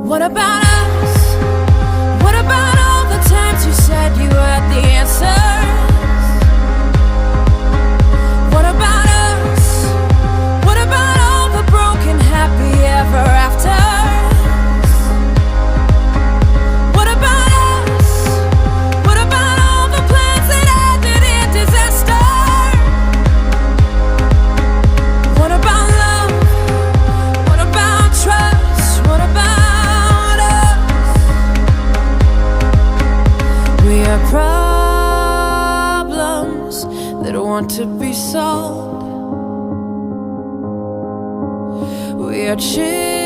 What about us? What about all the times you said you had the answers? What about us? What about all the broken happy ever afters? What about us? What about all the plans that ended in disaster? What about love? What about trust? What about us? We are problems that want to be solved. We are children